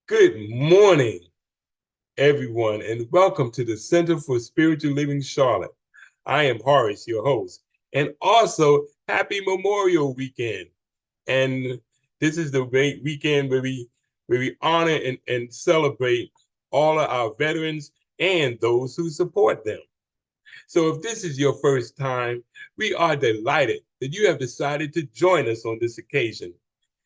Good morning, everyone, and welcome to the Center for Spiritual Living Charlotte. I am Horace, your host, and also happy Memorial Weekend. And this is the great weekend where we honor and celebrate all of our veterans and those who support them. So if this is your first time, we are delighted that you have decided to join us on this occasion.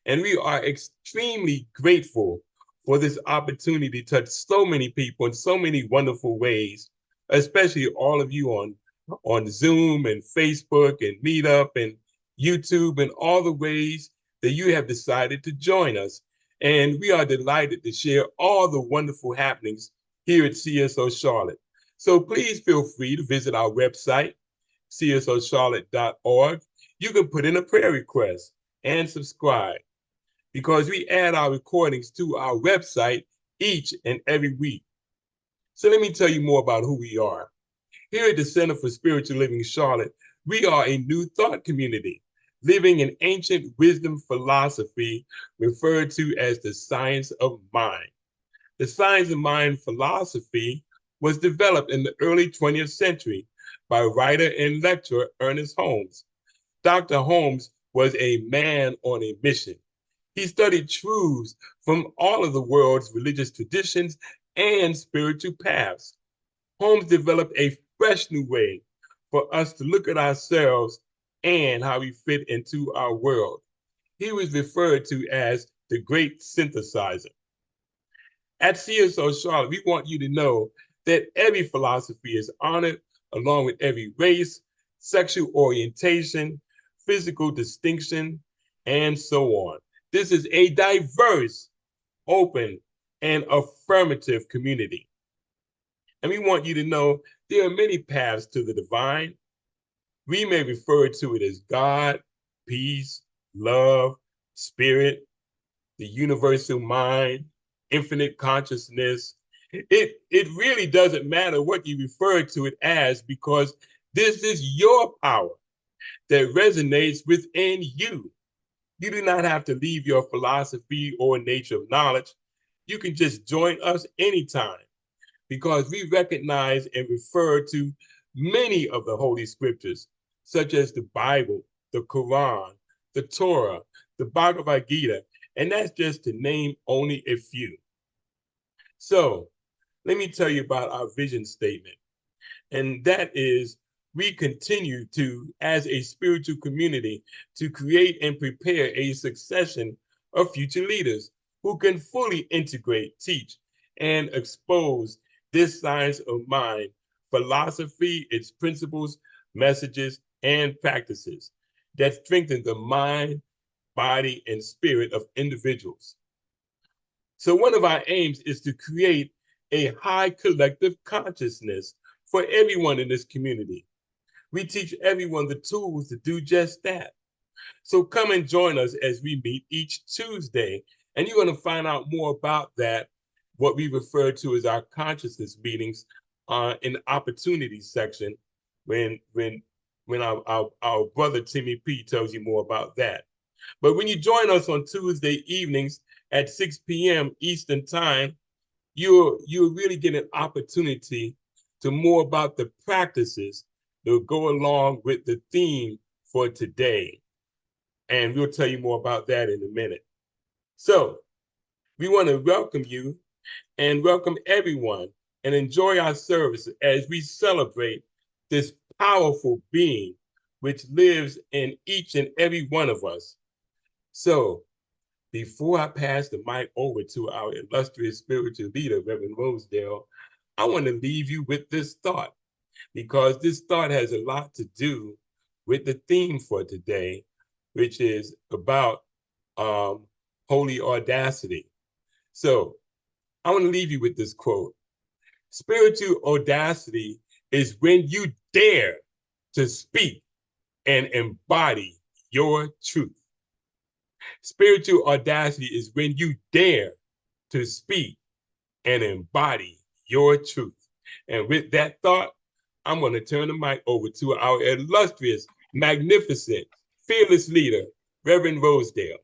And we are extremely grateful for this opportunity to touch so many people in so many wonderful ways, especially all of you on Zoom and Facebook and Meetup and YouTube and all the ways that you have decided to join us. And we are delighted to share all the wonderful happenings here at CSO Charlotte. So please feel free to visit our website, csoCharlotte.org. You can put in a prayer request and subscribe because we add our recordings to our website each and every week. So let me tell you more about who we are. Here at the Center for Spiritual Living Charlotte, we are a new thought community living in ancient wisdom philosophy referred to as the science of mind. The science of mind philosophy was developed in the early 20th century by writer and lecturer Ernest Holmes. Dr. Holmes was a man on a mission. He studied truths from all of the world's religious traditions and spiritual paths. Holmes developed a fresh new way for us to look at ourselves and how we fit into our world. He was referred to as the great synthesizer. At CSO Charlotte, we want you to know that every philosophy is honored along with every race, sexual orientation, physical distinction, and so on. This is a diverse, open, and affirmative community. And we want you to know there are many paths to the divine. We may refer to it as God, peace, love, spirit, the universal mind, infinite consciousness. It really doesn't matter what you refer to it as because this is your power that resonates within you. You do not have to leave your philosophy or nature of knowledge. You can just join us anytime because we recognize and refer to many of the Holy Scriptures, such as the Bible, the Quran, the Torah, the Bhagavad Gita, and that's just to name only a few. So let me tell you about our vision statement. And that is we continue to, as a spiritual community, to create and prepare a succession of future leaders who can fully integrate, teach, and expose this science of mind, philosophy, its principles, messages, and practices that strengthen the mind, body, and spirit of individuals. So one of our aims is to create a high collective consciousness for everyone in this community. We teach everyone the tools to do just that. So come and join us as we meet each Tuesday, and you're going to find out more about that, what we refer to as our consciousness meetings in the opportunities section when our brother Timmy P tells you more about that. But when you join us on Tuesday evenings at 6 p.m. Eastern Time, you'll really get an opportunity to more about the practices that will go along with the theme for today. And we'll tell you more about that in a minute. So we want to welcome you and welcome everyone and enjoy our service as we celebrate this powerful being which lives in each and every one of us. So before I pass the mic over to our illustrious spiritual leader, Reverend Rosedale, I want to leave you with this thought because this thought has a lot to do with the theme for today, which is about holy audacity. So I want to leave you with this quote. Spiritual audacity is when you dare to speak and embody your truth. Spiritual audacity is when you dare to speak and embody your truth. And with that thought, I'm going to turn the mic over to our illustrious, magnificent, fearless leader, Reverend Rosedale.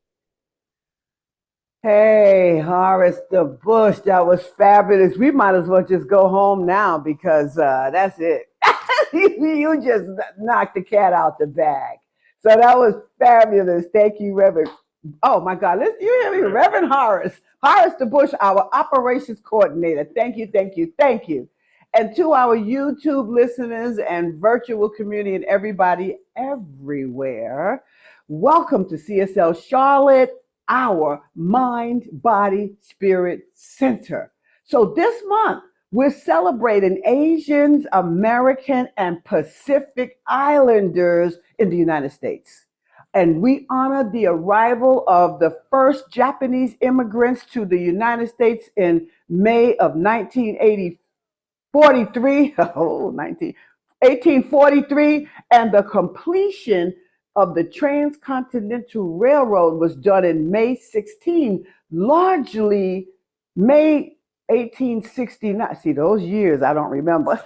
Hey, Horace the Bush, that was fabulous. We might as well just go home now because that's it. You just knocked the cat out the bag. So that was fabulous. Thank you, Reverend. Oh my God, listen, you hear me? Reverend Horace. Horace the Bush, our operations coordinator. Thank you, thank you, thank you. And to our YouTube listeners and virtual community and everybody everywhere, welcome to CSL Charlotte, our mind, body, spirit center. So this month, we're celebrating Asians, American, and Pacific Islanders in the United States. And we honor the arrival of the first Japanese immigrants to the United States in May of 1980. 43, oh, 1843, and the completion of the Transcontinental Railroad was done in May 16, largely May 1869. See, those years I don't remember.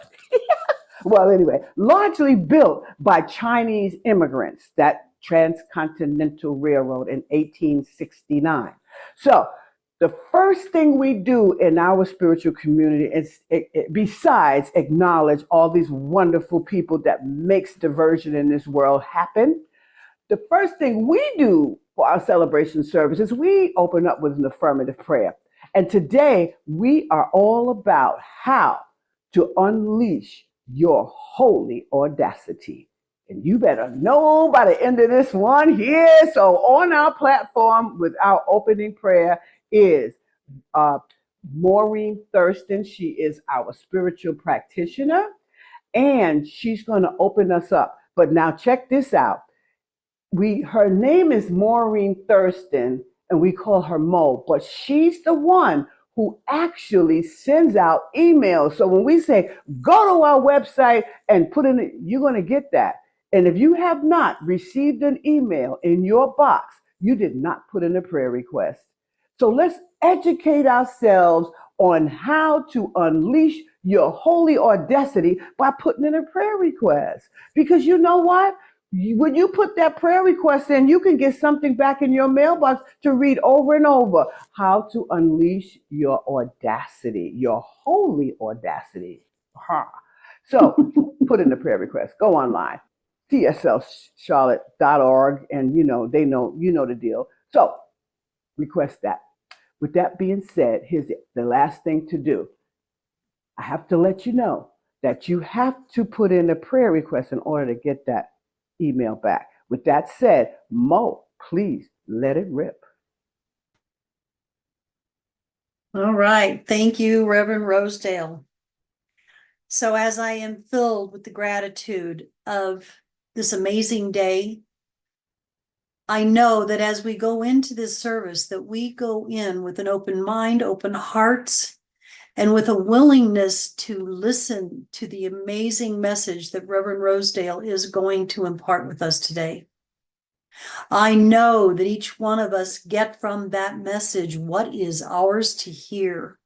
Well, anyway, largely built by Chinese immigrants, that Transcontinental Railroad in 1869. So, the first thing we do in our spiritual community is, besides acknowledge all these wonderful people that makes diversion in this world happen, the first thing we do for our celebration service is we open up with an affirmative prayer. And today we are all about how to unleash your holy audacity. And you better know by the end of this one here. So on our platform with our opening prayer is uh, Maureen Thurston. She is our spiritual practitioner and she's going to open us up. But now check this out. Her name is Maureen Thurston and we call her Mo, but she's the one who actually sends out emails. So when we say go to our website and put in, you're going to get that. And if you have not received an email in your box, you did not put in a prayer request. So let's educate ourselves on how to unleash your holy audacity by putting in a prayer request. Because you know what? When you put that prayer request in, you can get something back in your mailbox to read over and over. How to unleash your audacity, your holy audacity. Huh. So put in the prayer request. Go online, tslcharlotte.org, and you know the deal. So request that. With that being said, here's the last thing to do. I have to let you know that you have to put in a prayer request in order to get that email back. With that said, Mo, please let it rip. All right. Thank you, Reverend Rosedale. So as I am filled with the gratitude of this amazing day, I know that as we go into this service, that we go in with an open mind, open hearts, and with a willingness to listen to the amazing message that Reverend Rosedale is going to impart with us today. I know that each one of us get from that message what is ours to hear.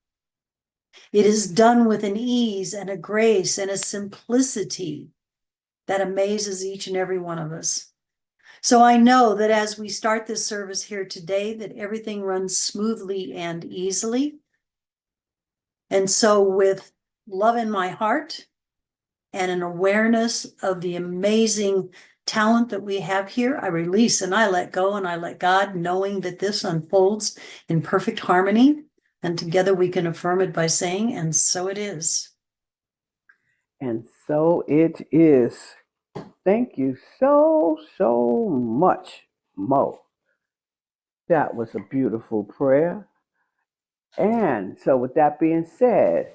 It is done with an ease and a grace and a simplicity that amazes each and every one of us. So I know that as we start this service here today, that everything runs smoothly and easily. And so with love in my heart and an awareness of the amazing talent that we have here, I release and I let go and I let God, knowing that this unfolds in perfect harmony. And together we can affirm it by saying, and so it is. And so it is. Thank you so much, Mo. That was a beautiful prayer. And so, with that being said,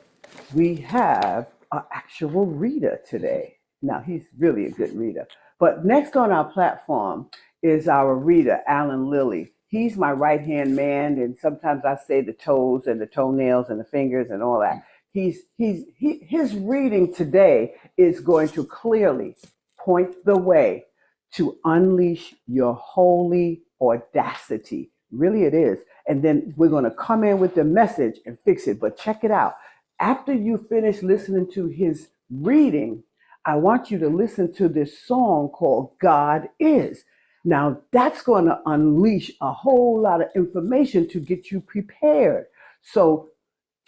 we have an actual reader today. Now, he's really a good reader. But next on our platform is our reader, Alan Lilly. He's my right hand man, and sometimes I say the toes and the toenails and the fingers and all that. His reading today is going to clearly point the way to unleash your holy audacity. Really, it is. And then we're going to come in with the message and fix it. But check it out. After you finish listening to his reading, I want you to listen to this song called God Is. Now, that's going to unleash a whole lot of information to get you prepared. So,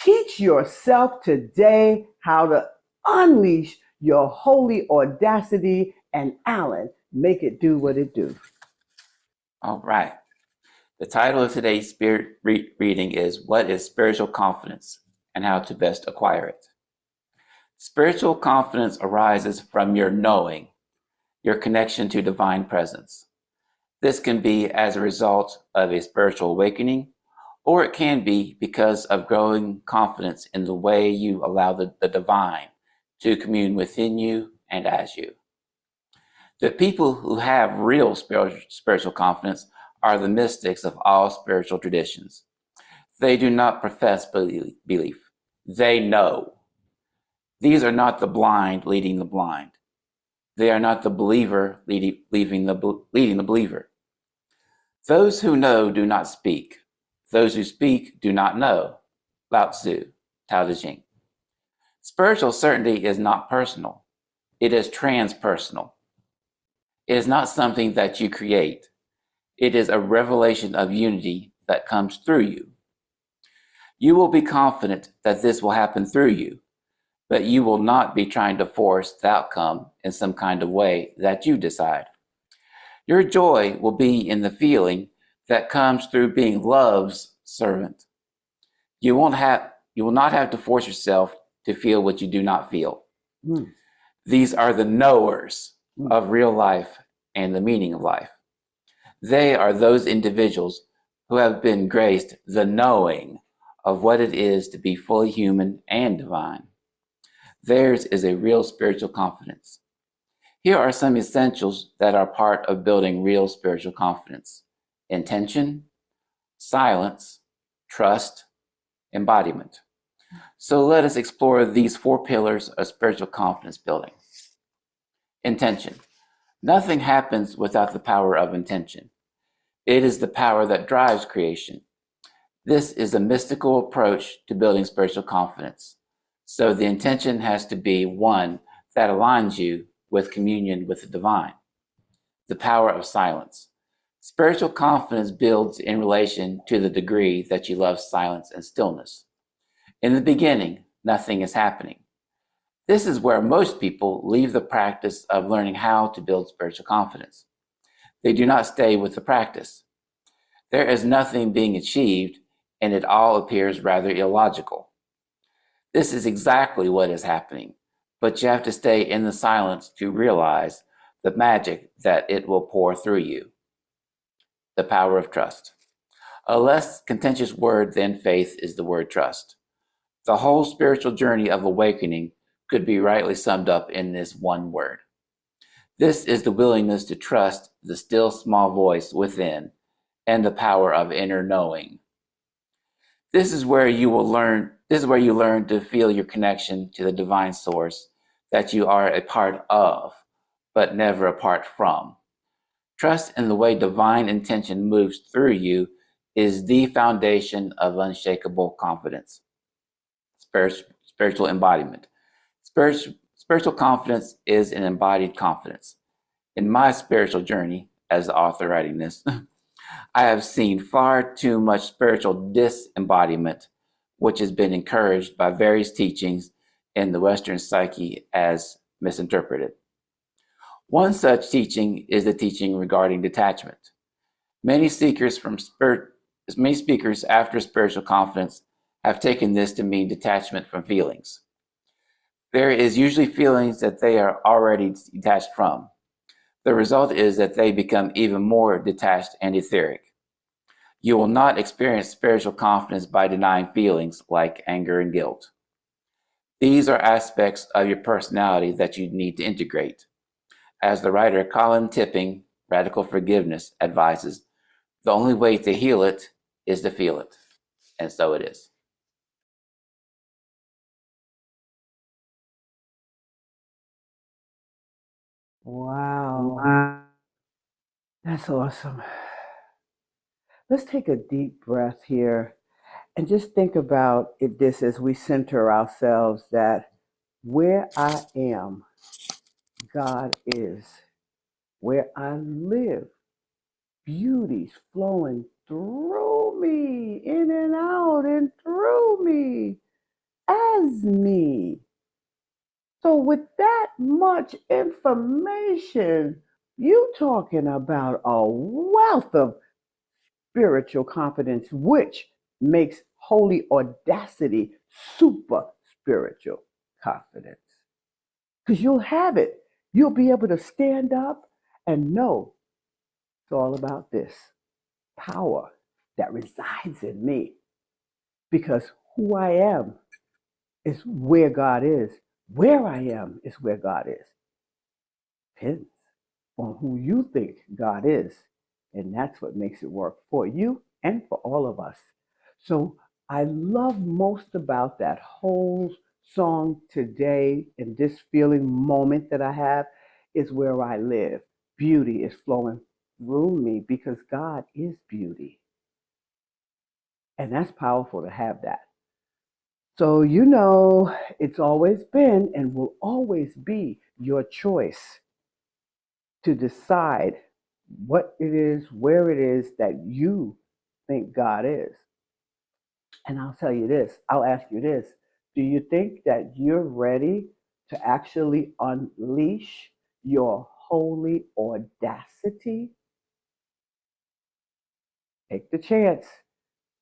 teach yourself today how to unleash your holy audacity, and Alan, make it do what it do. All right. The title of today's spirit reading is What is Spiritual Confidence and How to Best Acquire It? Spiritual confidence arises from your knowing, your connection to divine presence. This can be as a result of a spiritual awakening, or it can be because of growing confidence in the way you allow the divine to commune within you and as you. The people who have real spiritual confidence are the mystics of all spiritual traditions. They do not profess belief. They know. These are not the blind leading the blind. They are not the believer leading the believer. Those who know do not speak. Those who speak do not know. Lao Tzu, Tao Te Ching. Spiritual certainty is not personal. It is transpersonal. It is not something that you create. It is a revelation of unity that comes through you. You will be confident that this will happen through you, but you will not be trying to force the outcome in some kind of way that you decide. Your joy will be in the feeling that comes through being love's servant. You will not have to force yourself to feel what you do not feel. Mm. These are the knowers of real life and the meaning of life. They are those individuals who have been graced the knowing of what it is to be fully human and divine. Theirs is a real spiritual confidence. Here are some essentials that are part of building real spiritual confidence: intention, silence, trust, embodiment. So let us explore these 4 pillars of spiritual confidence building. Intention. Nothing happens without the power of intention. It is the power that drives creation. This is a mystical approach to building spiritual confidence. So the intention has to be one that aligns you with communion with the divine. The power of silence. Spiritual confidence builds in relation to the degree that you love silence and stillness. In the beginning, nothing is happening. This is where most people leave the practice of learning how to build spiritual confidence. They do not stay with the practice. There is nothing being achieved, and it all appears rather illogical. This is exactly what is happening, but you have to stay in the silence to realize the magic that it will pour through you. The power of trust. A less contentious word than faith is the word trust. The whole spiritual journey of awakening could be rightly summed up in this one word. This is the willingness to trust the still small voice within and the power of inner knowing. This is where you learn to feel your connection to the divine source that you are a part of, but never apart from. Trust in the way divine intention moves through you is the foundation of unshakable confidence. Spiritual embodiment. Spiritual confidence is an embodied confidence. In my spiritual journey, as the author writing this, I have seen far too much spiritual disembodiment, which has been encouraged by various teachings in the Western psyche as misinterpreted. One such teaching is the teaching regarding detachment. Many speakers after spiritual confidence have taken this to mean detachment from feelings. There is usually feelings that they are already detached from. The result is that they become even more detached and etheric. You will not experience spiritual confidence by denying feelings like anger and guilt. These are aspects of your personality that you need to integrate. As the writer Colin Tipping, Radical Forgiveness, advises, the only way to heal it is to feel it. And so it is. Wow. That's awesome. Let's take a deep breath here and just think about this as we center ourselves, that where I am, God is. Where I live, beauty's flowing through me, in and out and through me, as me. So with that much information, you talking about a wealth of spiritual confidence, which makes holy audacity super spiritual confidence. Because you'll have it. You'll be able to stand up and know it's all about this power that resides in me. Because who I am is where God is. Where I am is where God is. Depends on who you think God is. And that's what makes it work for you and for all of us. So I love most about that whole song today and this feeling moment that I have is where I live. Beauty is flowing through me because God is beauty. And that's powerful to have that. So, it's always been and will always be your choice to decide what it is, where it is that you think God is. And I'll tell you this, I'll ask you this. Do you think that you're ready to actually unleash your holy audacity? Take the chance.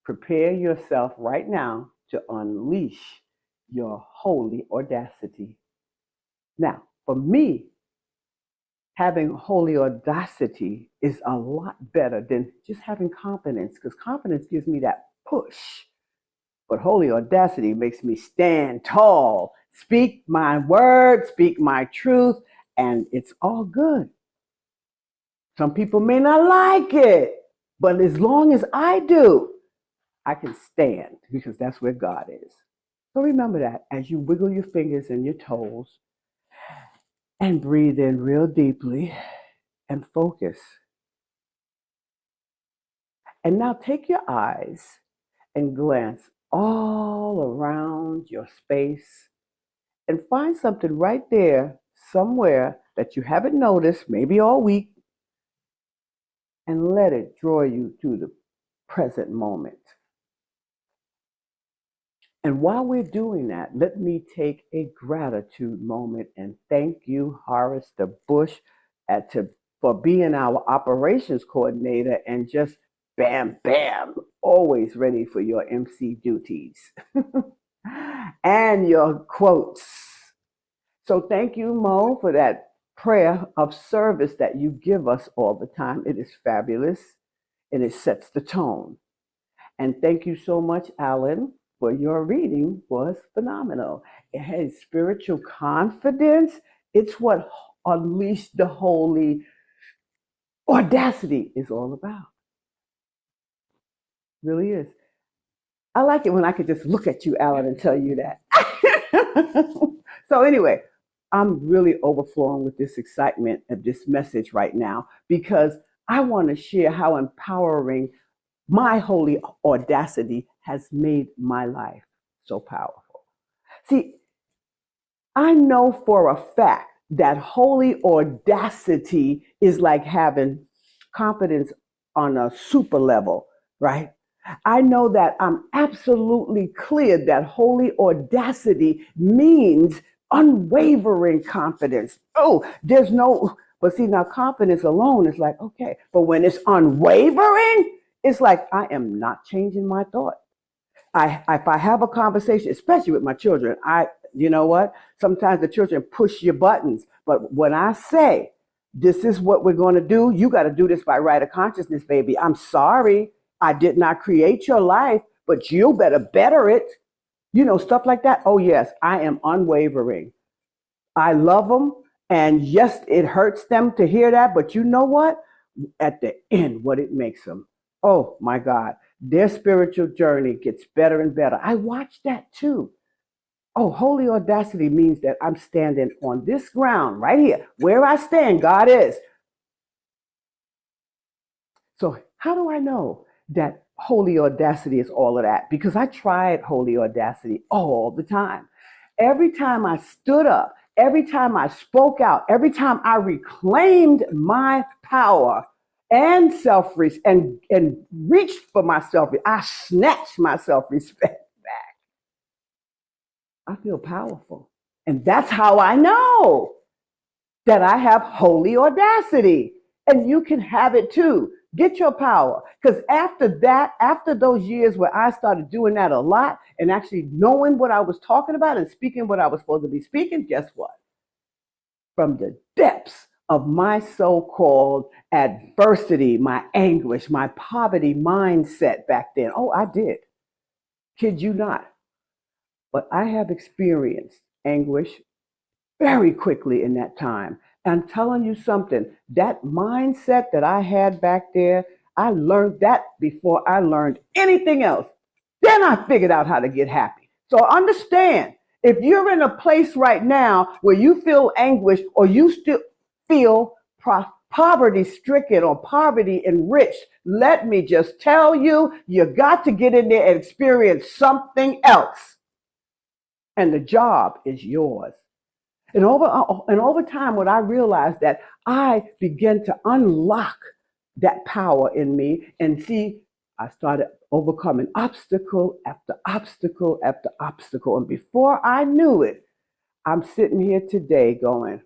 Prepare yourself right now to unleash your holy audacity. Now, for me, having holy audacity is a lot better than just having confidence, because confidence gives me that push. But holy audacity makes me stand tall, speak my word, speak my truth, and it's all good. Some people may not like it, but as long as I do, I can stand because that's where God is. So remember that as you wiggle your fingers and your toes and breathe in real deeply and focus. And now take your eyes and glance all around your space and find something right there somewhere that you haven't noticed, maybe all week, and let it draw you to the present moment. And while we're doing that, let me take a gratitude moment and thank you, Horace the Bush, for being our operations coordinator and just bam, bam, always ready for your MC duties and your quotes. So thank you, Mo, for that prayer of service that you give us all the time. It is fabulous and it sets the tone. And thank you so much, Alan, for your reading was phenomenal. It has spiritual confidence. It's what Unleash the Holy Audacity is all about. It really is. I like it when I could just look at you, Alan, and tell you that. So anyway, I'm really overflowing with this excitement of this message right now because I want to share how empowering my holy audacity has made my life so powerful. See, I know for a fact that holy audacity is like having confidence on a super level, right? I know that I'm absolutely clear that holy audacity means unwavering confidence. Oh, but see, now confidence alone is like, okay, but when it's unwavering, it's like, I am not changing my thought. If I have a conversation, especially with my children, you know what? Sometimes the children push your buttons. But when I say, this is what we're going to do, you got to do this by right of consciousness, baby. I'm sorry. I did not create your life, but you better it. Stuff like that. Oh, yes, I am unwavering. I love them. And yes, it hurts them to hear that. But you know what? At the end, what it makes them. Oh, my God. Their spiritual journey gets better and better. I watch that too. Oh, holy audacity means that I'm standing on this ground right here. Where I stand, God is. So how do I know that holy audacity is all of that? Because I tried holy audacity all the time. Every time I stood up, every time I spoke out, every time I reclaimed my power, and and reached for my self. I snatched my self-respect back. I feel powerful. And that's how I know that I have holy audacity. And you can have it too. Get your power. Because after that, after those years where I started doing that a lot and actually knowing what I was talking about and speaking what I was supposed to be speaking, guess what? From the depths of my so-called adversity, my anguish, my poverty mindset back then. Oh, I did. Kid you not. But I have experienced anguish very quickly in that time. I'm telling you something, that mindset that I had back there, I learned that before I learned anything else. Then I figured out how to get happy. So understand, if you're in a place right now where you feel anguish or you still feel poverty stricken or poverty enriched, let me just tell you, you got to get in there and experience something else. And the job is yours. And over time, what I realized that I began to unlock that power in me and see, I started overcoming obstacle after obstacle after obstacle. And before I knew it, I'm sitting here today going,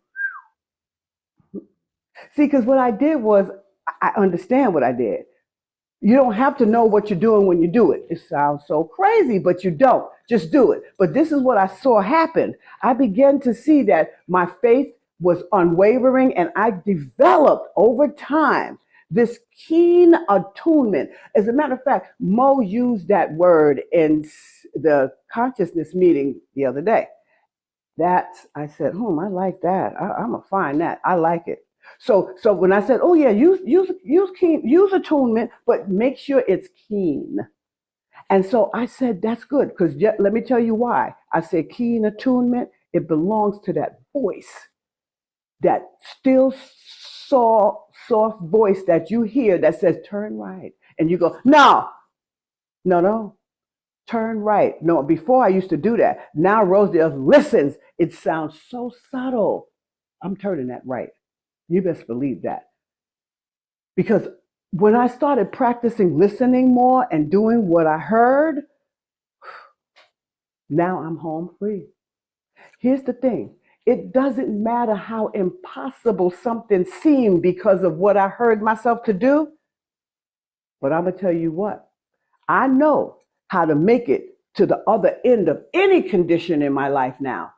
see, because what I did was, I understand what I did. You don't have to know what you're doing when you do it. It sounds so crazy, but you don't. Just do it. But this is what I saw happen. I began to see that my faith was unwavering, and I developed over time this keen attunement. As a matter of fact, Mo used that word in the consciousness meeting the other day. I said, I like that. I'm gonna find that. I like it. So when I said, oh yeah, use keen, use attunement, but make sure it's keen. And so I said, that's good, because let me tell you why. I said keen attunement, it belongs to that voice, that still soft voice that you hear that says, turn right. And you go, no, turn right. No, before I used to do that. Now Rosedale listens. It sounds so subtle. I'm turning that right. You best believe that. Because when I started practicing listening more and doing what I heard, now I'm home free. Here's the thing. It doesn't matter how impossible something seemed because of what I heard myself to do. But I'm going to tell you what. I know how to make it to the other end of any condition in my life now.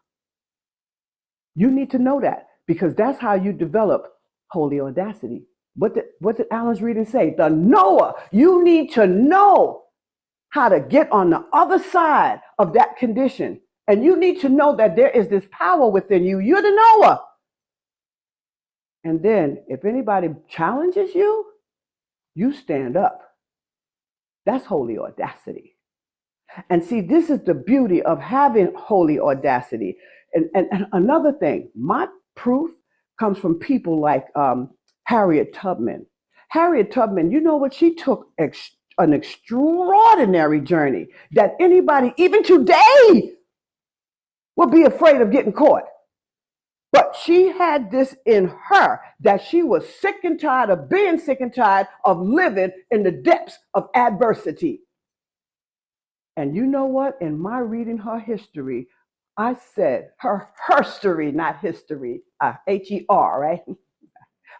You need to know that, because that's how you develop holy audacity. What did Alan's reading say? The knower. You need to know how to get on the other side of that condition. And you need to know that there is this power within you. You're the knower. And then if anybody challenges you, you stand up. That's holy audacity. And see, this is the beauty of having holy audacity. And another thing, my proof comes from people like Harriet Tubman. Harriet Tubman, you know what? She took an extraordinary journey that anybody, even today, would be afraid of getting caught. But she had this in her, that she was sick and tired of being sick and tired of living in the depths of adversity. And you know what? In my reading her history, I said her herstory, not history, H-E-R, right?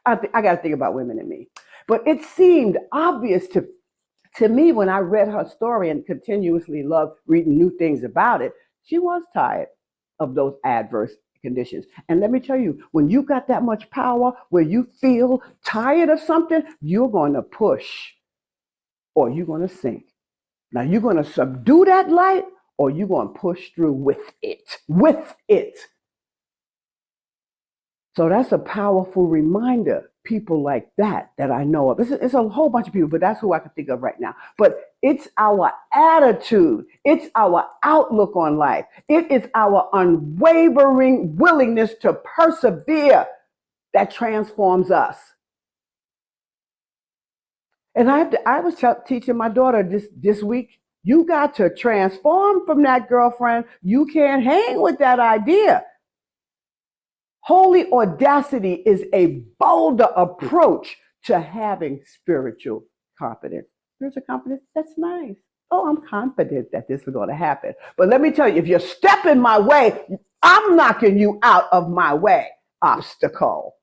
I got to think about women in me. But it seemed obvious to me when I read her story and continuously loved reading new things about it, she was tired of those adverse conditions. And let me tell you, when you got that much power where you feel tired of something, you're going to push or you're going to sink. Now, you're going to subdue that light or you're going to push through with it. So that's a powerful reminder, people like that I know of. It's a whole bunch of people, but that's who I can think of right now. But it's our attitude. It's our outlook on life. It is our unwavering willingness to persevere that transforms us. And I was teaching my daughter this week, you got to transform from that, girlfriend. You can't hang with that idea. Holy audacity is a bolder approach to having spiritual confidence. Spiritual confidence, that's nice. Oh, I'm confident that this is going to happen. But let me tell you, if you step in my way, I'm knocking you out of my way. Obstacle.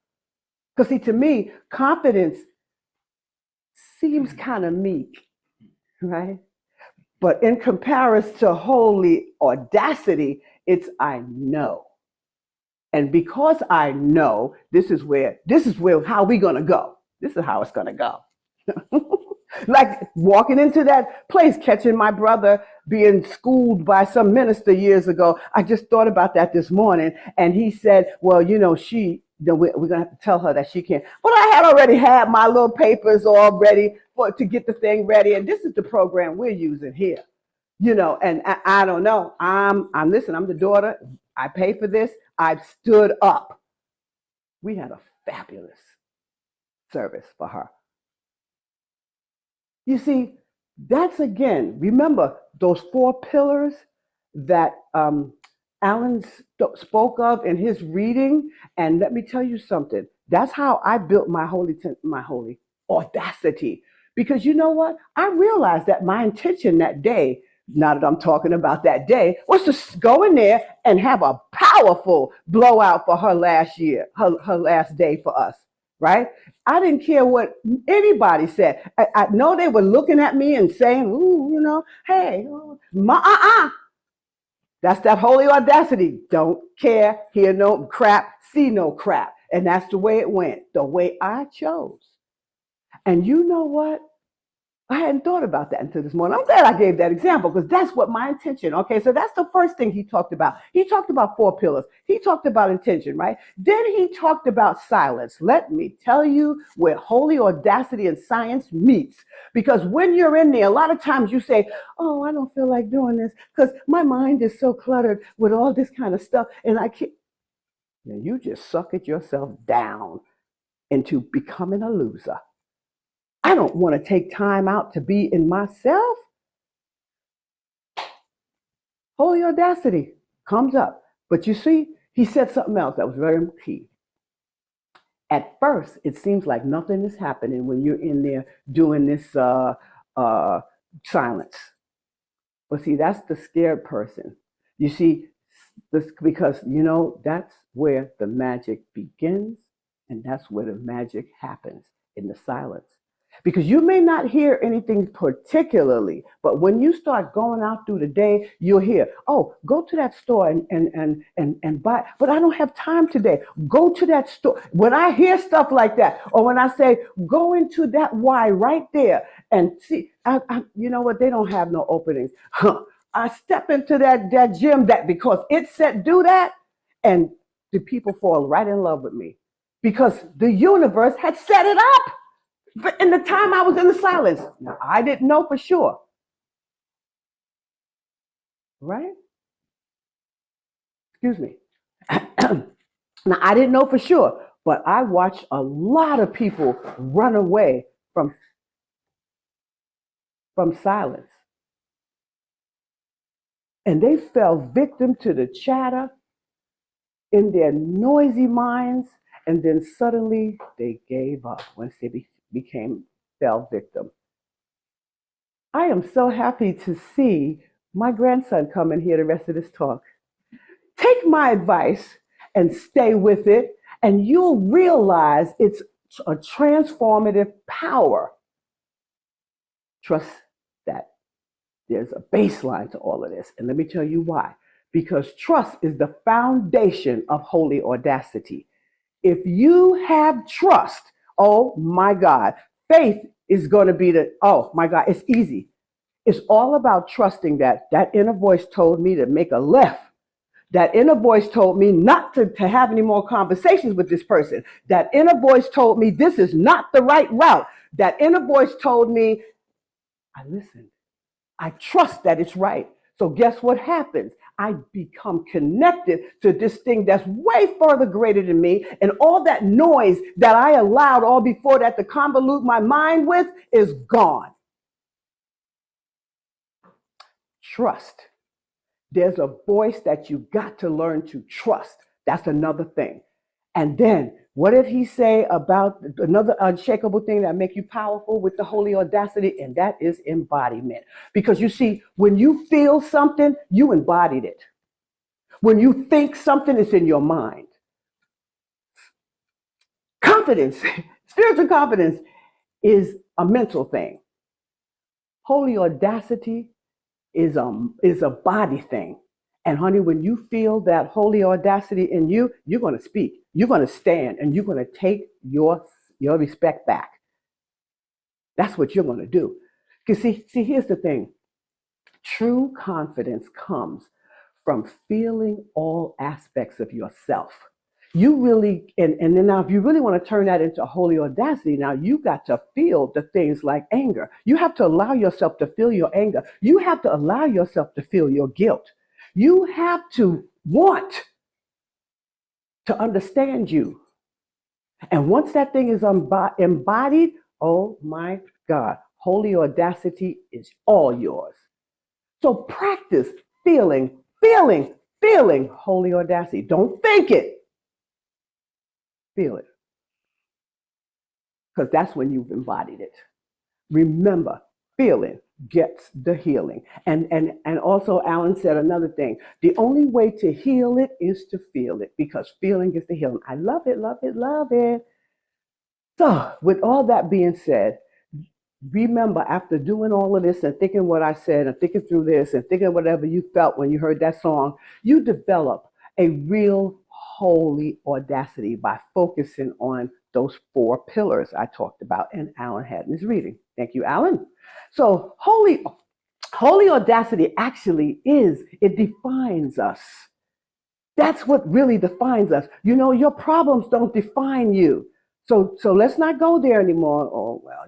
Because see, to me, confidence seems kind of meek, right? But in comparison to holy audacity, it's I know. And because I know this is where how we gonna go. This is how it's gonna go. Like walking into that place, catching my brother being schooled by some minister years ago. I just thought about that this morning, and he said, "Well, you know, we're gonna have to tell her that she can't." But I had already had my little papers all ready to get the thing ready, and this is the program we're using here. You know, and I don't know. I'm listen. I'm the daughter. I pay for this. I've stood up. We had a fabulous service for her. You see, that's again, remember those four pillars that Alan spoke of in his reading. And let me tell you something. That's how I built my holy audacity. Because you know what? I realized that my intention that day, now that I'm talking about that day, was to go in there and have a powerful blowout for her last year, her last day for us, right? I didn't care what anybody said. I know they were looking at me and saying, ooh, you know, hey, that's that holy audacity. Don't care, hear no crap, see no crap. And that's the way it went, the way I chose. And you know what? I hadn't thought about that until this morning. I'm glad I gave that example because that's what my intention. Okay, so that's the first thing he talked about. He talked about four pillars. He talked about intention, right? Then he talked about silence. Let me tell you where holy audacity and science meets. Because when you're in there, a lot of times you say, "Oh, I don't feel like doing this because my mind is so cluttered with all this kind of stuff, and I can't." And you just suck it yourself down into becoming a loser. I don't want to take time out to be in myself. Holy audacity comes up. But you see, he said something else that was very key. At first, it seems like nothing is happening when you're in there doing this silence. But see, that's the scared person. You see, this, because, you know, that's where the magic begins and that's where the magic happens, in the silence. Because you may not hear anything particularly, but when you start going out through the day, you'll hear, oh, go to that store and buy, but I don't have time today. Go to that store. When I hear stuff like that, or when I say, go into that Y right there and see, you know what, they don't have no openings. I step into that gym because it said do that, and the people fall right in love with me because the universe had set it up. But in the time I was in the silence, now I didn't know for sure, right? Excuse me. Now I didn't know for sure, but I watched a lot of people run away from silence, and they fell victim to the chatter in their noisy minds, and then suddenly they gave up once they fell victim. I am so happy to see my grandson come and hear the rest of this talk. Take my advice and stay with it, and you'll realize it's a transformative power. Trust that there's a baseline to all of this, and let me tell you why. Because trust is the foundation of holy audacity. If you have trust, oh my God, faith is going to be oh my God, it's easy. It's all about trusting that inner voice told me to make a left. That inner voice told me not to have any more conversations with this person. That inner voice told me this is not the right route. That inner voice told me, I listened. I trust that it's right. So guess what happens? I become connected to this thing that's way further greater than me. And all that noise that I allowed all before that to convolute my mind with is gone. Trust. There's a voice that you got to learn to trust. That's another thing. And then what did he say about another unshakable thing that make you powerful with the holy audacity? And that is embodiment. Because you see, when you feel something, you embodied it. When you think something, it's in your mind. Confidence, spiritual confidence is a mental thing. Holy audacity is a body thing. And honey, when you feel that holy audacity in you, you're going to speak. You're going to stand, and you're going to take your respect back. That's what you're going to do. Because see, here's the thing. True confidence comes from feeling all aspects of yourself. You really, and then now if you really want to turn that into holy audacity, now you got to feel the things like anger. You have to allow yourself to feel your anger. You have to allow yourself to feel your guilt. You have to want to understand you. And once that thing is embodied, oh my God, holy audacity is all yours. So practice feeling holy audacity. Don't think it, feel it, because that's when you've embodied it. Remember, feeling gets the healing. And also Alan said another thing. The only way to heal it is to feel it, because feeling gets the healing. I love it, love it, love it. So with all that being said, remember, after doing all of this and thinking what I said and thinking through this and thinking whatever you felt when you heard that song, you develop a real holy audacity by focusing on those 4 pillars I talked about and Alan had in his reading. Thank you, Alan. So holy audacity actually it defines us. That's what really defines us. You know, your problems don't define you. So let's not go there anymore. Oh, well,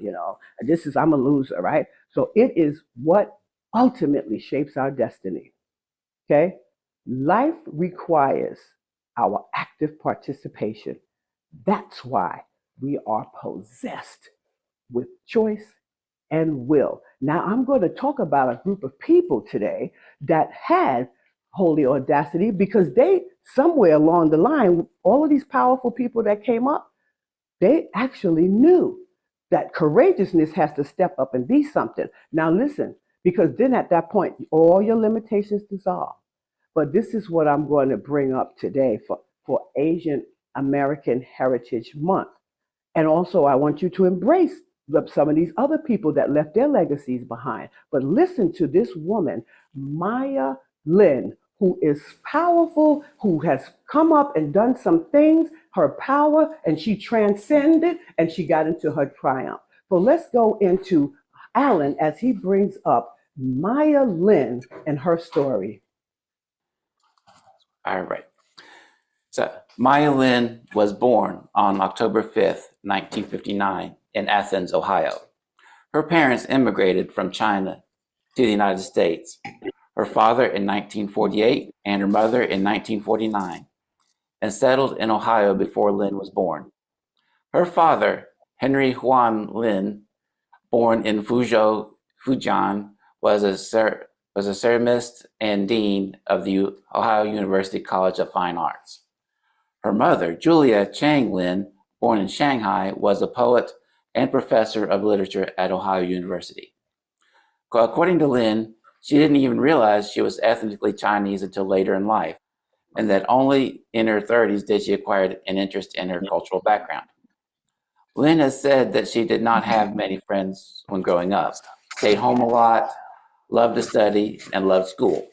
I'm a loser, right? So it is what ultimately shapes our destiny. Okay? Life requires our active participation. That's why we are possessed with choice and will. Now, I'm going to talk about a group of people today that had holy audacity, because they, somewhere along the line, all of these powerful people that came up, they actually knew that courageousness has to step up and be something. Now, listen, because then at that point, all your limitations dissolve. But this is what I'm going to bring up today for Asian American Heritage Month. And also, I want you to embrace some of these other people that left their legacies behind. But listen to this woman, Maya Lin, who is powerful, who has come up and done some things, her power, and she transcended and she got into her triumph. So let's go into Alan as he brings up Maya Lin and her story. All right. So Maya Lin was born on October 5th, 1959 in Athens, Ohio. Her parents immigrated from China to the United States. Her father in 1948 and her mother in 1949, and settled in Ohio before Lin was born. Her father, Henry Huan Lin, born in Fuzhou, Fujian, was a ceramist and dean of the Ohio University College of Fine Arts. Her mother, Julia Chang Lin, born in Shanghai, was a poet and professor of literature at Ohio University. According to Lin, she didn't even realize she was ethnically Chinese until later in life, and that only in her 30s did she acquire an interest in her cultural background. Lin has said that she did not have many friends when growing up, stayed home a lot, loved to study, and loved school.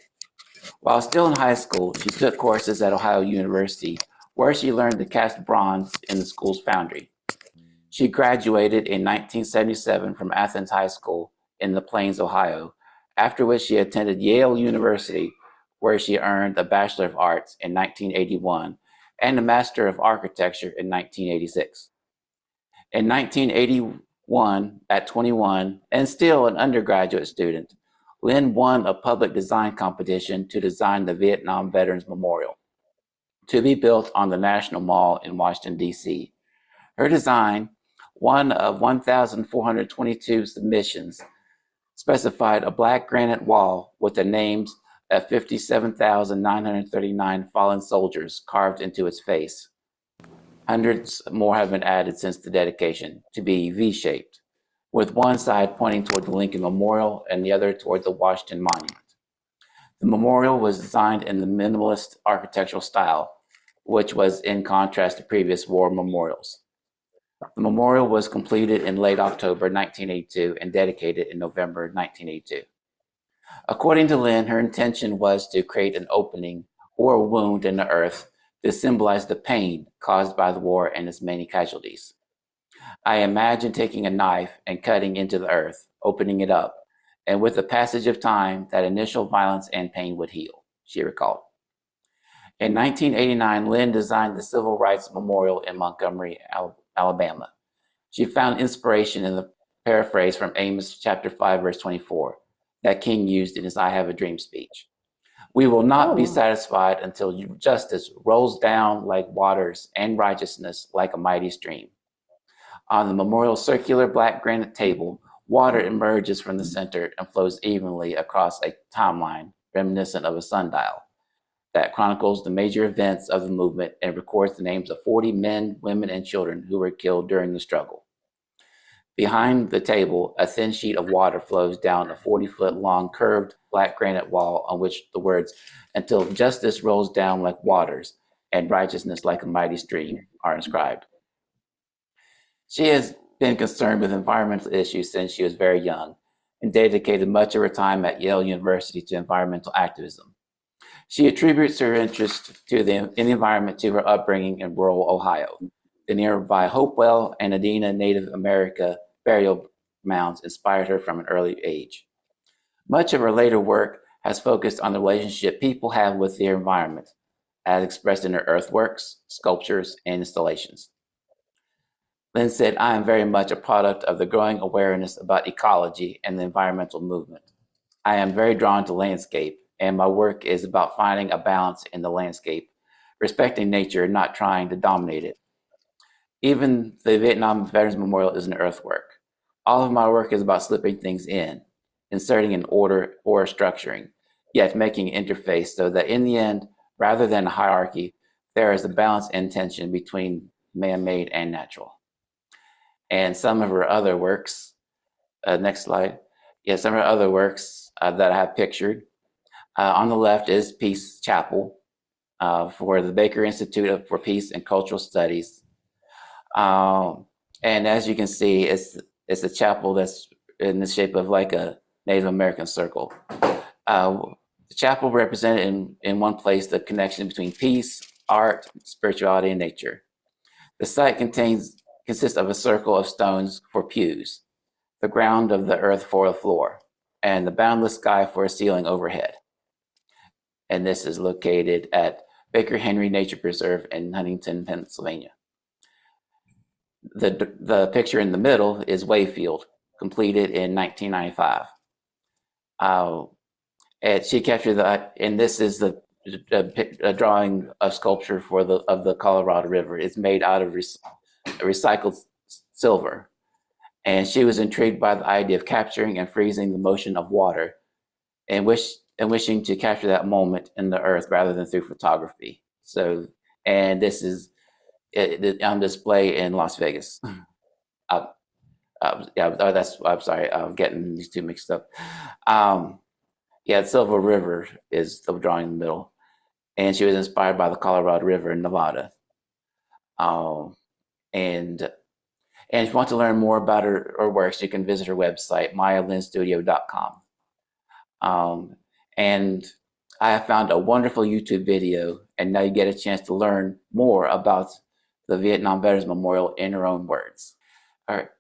While still in high school, she took courses at Ohio University, where she learned to cast bronze in the school's foundry. She graduated in 1977 from Athens High School in the Plains, Ohio, after which she attended Yale University, where she earned a Bachelor of Arts in 1981 and a Master of Architecture in 1986. In 1981, at 21, and still an undergraduate student, Lin won a public design competition to design the Vietnam Veterans Memorial, to be built on the National Mall in Washington, D.C. Her design, one of 1,422 submissions, specified a black granite wall with the names of 57,939 fallen soldiers carved into its face. Hundreds more have been added since the dedication to be V-shaped, with one side pointing toward the Lincoln Memorial and the other toward the Washington Monument. The memorial was designed in the minimalist architectural style, which was in contrast to previous war memorials. The memorial was completed in late October 1982 and dedicated in November 1982. According to Lynn, her intention was to create an opening or a wound in the earth to symbolize the pain caused by the war and its many casualties. I imagine taking a knife and cutting into the earth, opening it up, and with the passage of time, that initial violence and pain would heal, she recalled. In 1989, Lynn designed the Civil Rights Memorial in Montgomery, Alabama. She found inspiration in the paraphrase from Amos chapter 5, verse 24, that King used in his I Have a Dream speech. We will not be satisfied until justice rolls down like waters and righteousness like a mighty stream. On the memorial's circular black granite table, water emerges from the center and flows evenly across a timeline reminiscent of a sundial that chronicles the major events of the movement and records the names of 40 men, women, and children who were killed during the struggle. Behind the table, a thin sheet of water flows down a 40-foot-long curved black granite wall on which the words, "Until justice rolls down like waters and righteousness like a mighty stream," are inscribed. She has been concerned with environmental issues since she was very young and dedicated much of her time at Yale University to environmental activism. She attributes her interest in the environment to her upbringing in rural Ohio. The nearby Hopewell and Adena Native America burial mounds inspired her from an early age. Much of her later work has focused on the relationship people have with their environment, as expressed in her earthworks, sculptures, and installations. Lynn said, "I am very much a product of the growing awareness about ecology and the environmental movement. I am very drawn to landscape, and my work is about finding a balance in the landscape, respecting nature and not trying to dominate it. Even the Vietnam Veterans Memorial is an earthwork. All of my work is about slipping things in, inserting an order or structuring, yet making an interface so that in the end, rather than a hierarchy, there is a balance and tension between man-made and natural." And some of her other works, next slide. Yeah, some of her other works that I have pictured. On the left is Peace Chapel for the Baker Institute for Peace and Cultural Studies. And as you can see, it's a chapel that's in the shape of like a Native American circle. The chapel represented in one place the connection between peace, art, spirituality, and nature. The site consists of a circle of stones for pews, the ground of the earth for a floor, and the boundless sky for a ceiling overhead. And this is located at Baker Henry Nature Preserve in Huntington, Pennsylvania. The picture in the middle is Wayfield, completed in 1995. And she captured and this is a drawing of sculpture of the Colorado River. It's made out of recycled silver. And she was intrigued by the idea of capturing and freezing the motion of water and wishing to capture that moment in the earth rather than through photography. So, and this is on display in Las Vegas. I'm sorry, I'm getting these two mixed up. Silver River is the drawing in the middle. And she was inspired by the Colorado River in Nevada. And if you want to learn more about her works, you can visit her website, mayalinstudio.com. And I have found a wonderful YouTube video, and now you get a chance to learn more about the Vietnam Veterans Memorial in her own words. All right.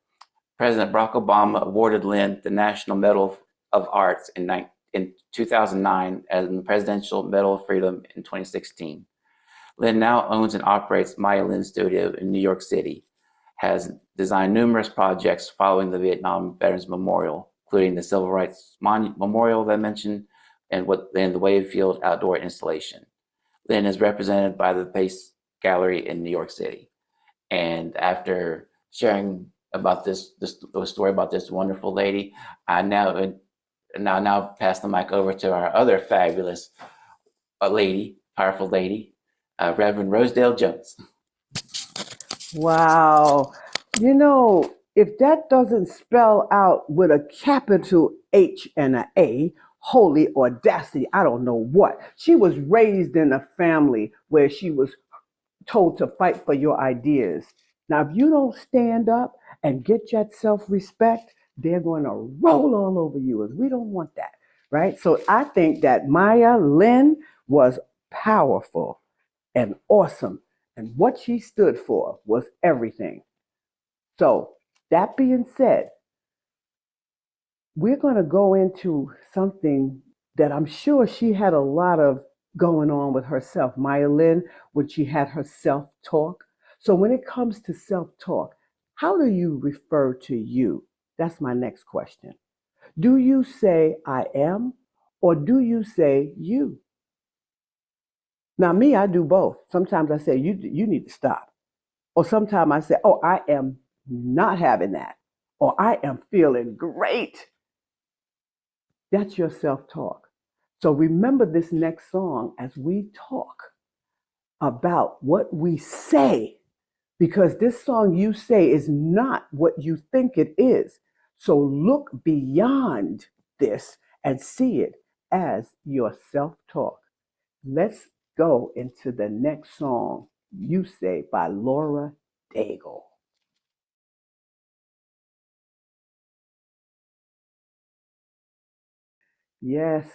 President Barack Obama awarded Lynn the National Medal of Arts in 2009 and the Presidential Medal of Freedom in 2016. Lynn now owns and operates Maya Lin Studio in New York City, has designed numerous projects following the Vietnam Veterans Memorial, including the Civil Rights Memorial that I mentioned, and the Wayfield outdoor installation. Lynn is represented by the Pace Gallery in New York City. And after sharing about this story about this wonderful lady, I now pass the mic over to our other fabulous powerful lady, Reverend Rosedale Jones. Wow. You know, if that doesn't spell out with a capital H and an A, holy audacity, I don't know what. She was raised in a family where she was told to fight for your ideas. Now, if you don't stand up and get that self respect, they're going to roll all over you. And we don't want that, right? So I think that Maya Lynn was powerful and awesome. And what she stood for was everything. So, that being said, we're going to go into something that I'm sure she had a lot of going on with herself. Maya Lynn, when she had her self talk. So, when it comes to self talk, how do you refer to you? That's my next question. Do you say I am or do you say you? Now, me, I do both. Sometimes I say you need to stop. Or sometimes I say, oh, I am not having that. Or I am feeling great. That's your self talk. So remember this next song as we talk about what we say, because this song you say is not what you think it is. So look beyond this and see it as your self talk. Let's go into the next song, You Say by Laura Daigle. Yes,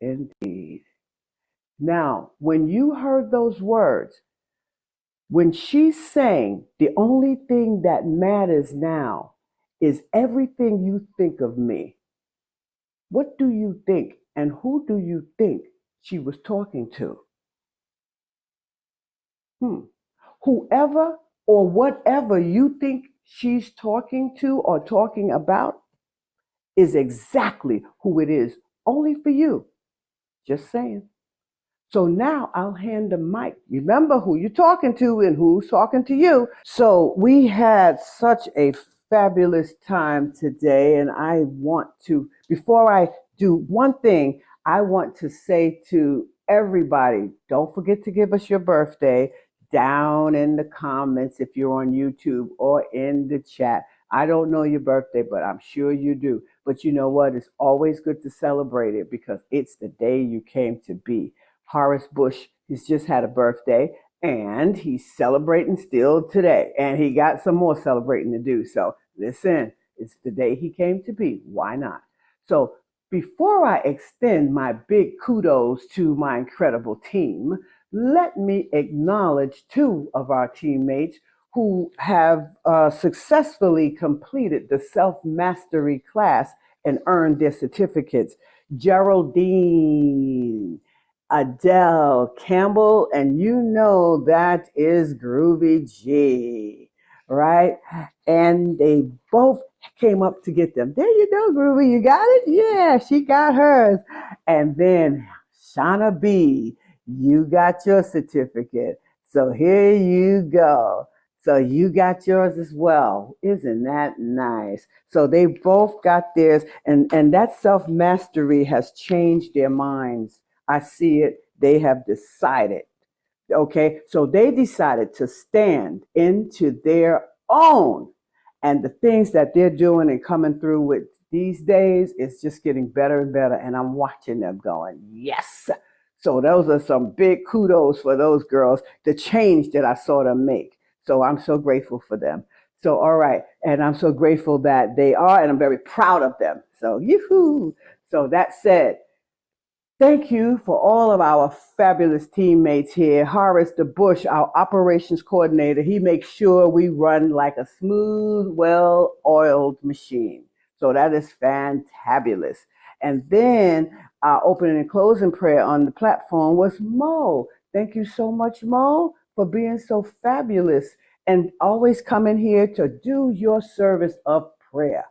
indeed. Now, when you heard those words, when she sang, the only thing that matters now is everything you think of me. What do you think and who do you think she was talking to? Hmm. Whoever or whatever you think she's talking to or talking about is exactly who it is, only for you. Just saying. So now I'll hand the mic. Remember who you're talking to and who's talking to you. So we had such a fabulous time today. And I want to, before I do one thing, I want to say to everybody, don't forget to give us your birthday down in the comments if you're on YouTube or in the chat. I don't know your birthday, but I'm sure you do. But you know what? It's always good to celebrate it because it's the day you came to be. Horace Bush has just had a birthday and he's celebrating still today. And he got some more celebrating to do. So listen, it's the day he came to be. Why not? So before I extend my big kudos to my incredible team, let me acknowledge two of our teammates who have successfully completed the self mastery class and earned their certificates. Geraldine, Adele Campbell, and you know that is Groovy G, right? And they both came up to get them. There you go, Groovy. You got it? Yeah, she got hers. And then Shauna B, you got your certificate. So here you go. So you got yours as well. Isn't that nice? So they both got theirs, and that self mastery has changed their minds. I see it. They have decided. Okay, so they decided to stand into their own. And the things that they're doing and coming through with these days is just getting better and better. And I'm watching them going, yes. So those are some big kudos for those girls, the change that I saw them make. So I'm so grateful for them. So, all right. And I'm so grateful that they are, and I'm very proud of them. So, yoo-hoo. So that said, thank you for all of our fabulous teammates here. Horace the Bush, our operations coordinator, he makes sure we run like a smooth, well-oiled machine. So that is fantabulous. And then our opening and closing prayer on the platform was Mo. Thank you so much, Mo, for being so fabulous and always coming here to do your service of prayer.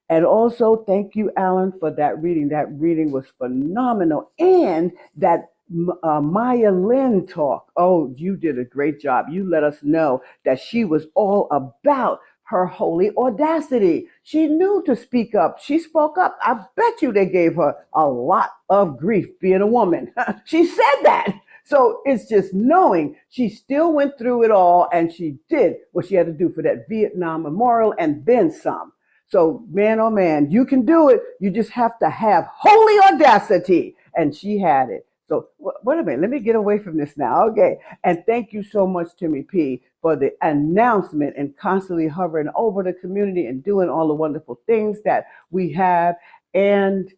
And also, thank you, Alan, for that reading. That reading was phenomenal. And that Maya Lynn talk. Oh, you did a great job. You let us know that she was all about her holy audacity. She knew to speak up. She spoke up. I bet you they gave her a lot of grief being a woman. She said that. So it's just knowing she still went through it all and she did what she had to do for that Vietnam Memorial and then some. So, man, oh man, you can do it. You just have to have holy audacity. And she had it. So, wait a minute. Let me get away from this now. Okay. And thank you so much, Timmy P, for the announcement and constantly hovering over the community and doing all the wonderful things that we have. And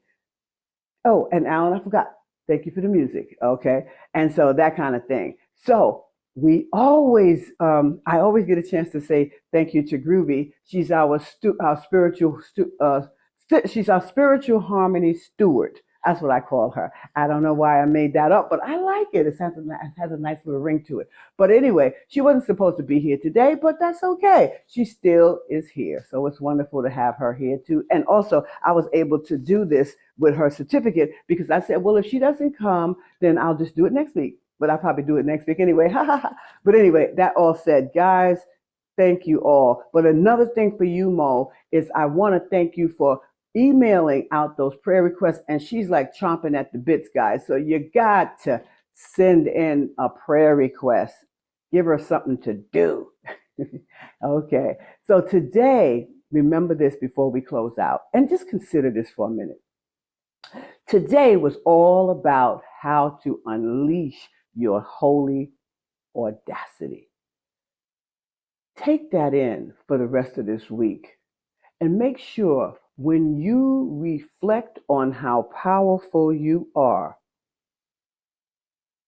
oh, and Alan, I forgot. Thank you for the music. Okay. And so that kind of thing. So we always, I always get a chance to say thank you to Groovy. She's our spiritual, she's our spiritual harmony steward. That's what I call her. I don't know why I made that up, but I like it. It has a nice little ring to it. But anyway, she wasn't supposed to be here today, but that's okay. She still is here. So it's wonderful to have her here too. And also, I was able to do this with her certificate because I said, well, if she doesn't come, then I'll just do it next week. But I'll probably do it next week anyway. But anyway, that all said, guys, thank you all. But another thing for you, Mo, is I want to thank you for emailing out those prayer requests. And she's like chomping at the bits, guys. So you got to send in a prayer request. Give her something to do. Okay. So today, remember this before we close out. And just consider this for a minute. Today was all about how to unleash your holy audacity. Take that in for the rest of this week and make sure when you reflect on how powerful you are,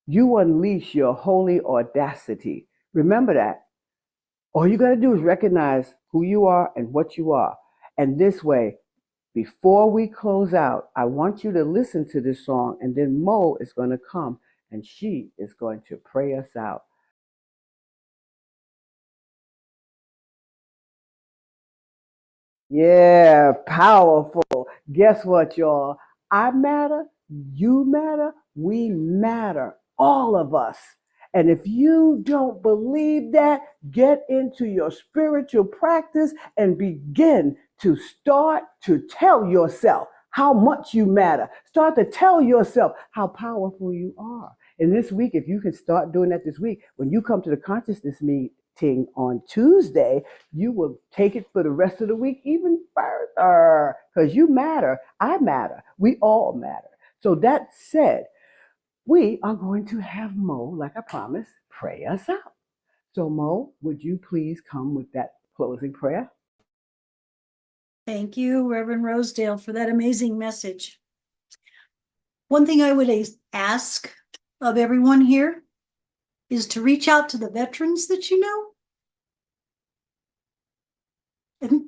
you unleash your holy audacity. Remember that. All you got to do is recognize who you are and what you are. And this way, before we close out, I want you to listen to this song, and then Mo is going to come and she is going to pray us out. Yeah, powerful. Guess what, y'all? I matter, you matter, we matter, all of us. And if you don't believe that, get into your spiritual practice and begin to start to tell yourself how much you matter. Start to tell yourself how powerful you are. And this week, if you can start doing that this week, when you come to the consciousness meeting on Tuesday, you will take it for the rest of the week even further because you matter. I matter. We all matter. So that said, we are going to have Mo, like I promised, pray us out. So Mo, would you please come with that closing prayer? Thank you, Reverend Rosedale, for that amazing message. One thing I would ask of everyone here is to reach out to the veterans that you know and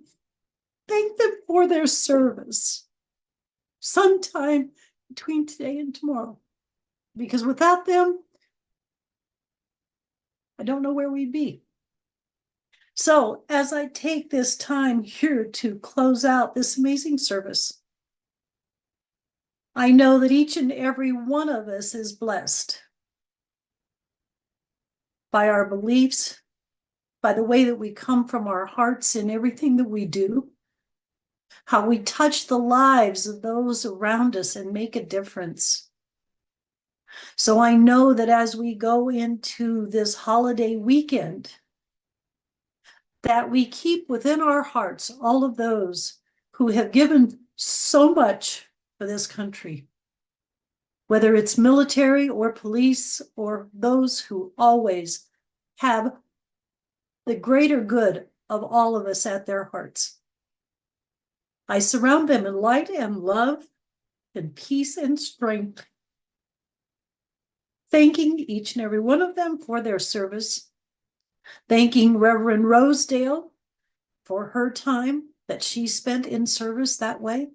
thank them for their service sometime between today and tomorrow. Because without them, I don't know where we'd be. So as I take this time here to close out this amazing service, I know that each and every one of us is blessed by our beliefs, by the way that we come from our hearts in everything that we do, how we touch the lives of those around us and make a difference. So I know that as we go into this holiday weekend, that we keep within our hearts all of those who have given so much for this country, whether it's military or police or those who always have the greater good of all of us at their hearts. I surround them in light and love and peace and strength, thanking each and every one of them for their service, thanking Reverend Rosedale for her time that she spent in service that way.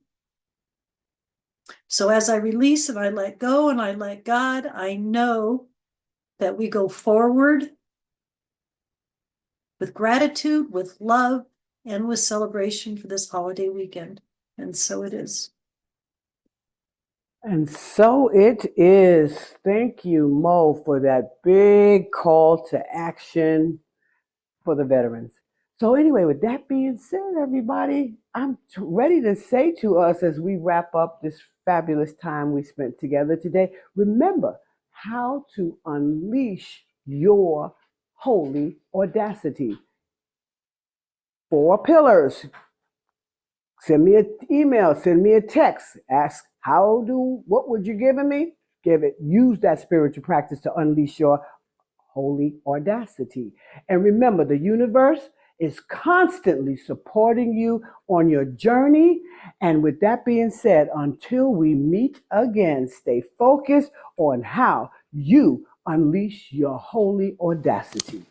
So as I release and I let go and I let God, I know that we go forward with gratitude, with love, and with celebration for this holiday weekend. And so it is. And so it is. Thank you, Mo, for that big call to action for the veterans. So anyway, with that being said, everybody, I'm ready to say to us as we wrap up this fabulous time we spent together today, remember how to unleash your holy audacity. 4 pillars. Send me an email, send me a text, ask what would you give me? Use that spiritual practice to unleash your holy audacity. And remember, the universe is constantly supporting you on your journey. And with that being said, until we meet again, stay focused on how you unleash your holy audacity.